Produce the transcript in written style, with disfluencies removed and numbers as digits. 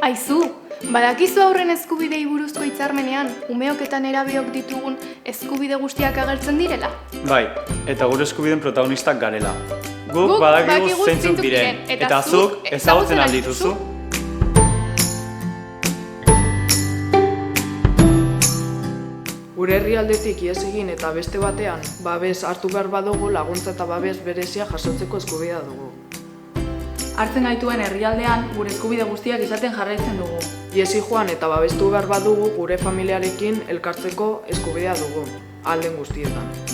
Aizu, badakizu aurren eskubidei buruzko hitzarmenean, umeok eta nerabeok ditugun eskubide guztiak agertzen direla? Bai, eta gure eskubideen protagonistak garela. Guk badakigu zeintzuk diren, eta zuk ezagutzen aldituzu? Gure herrialdetik ihes egin eta beste batean, babes hartu behar badugu laguntza eta babes berezia jasotzeko eskubidea dugu. Hartzen gaituen herrialdean, gure eskubide guztiak izaten jarraitzen dugu. Ihesi joan eta babestu behar badugu gure familiarekin elkartzeko eskubidea dugu, ahal den guztietan.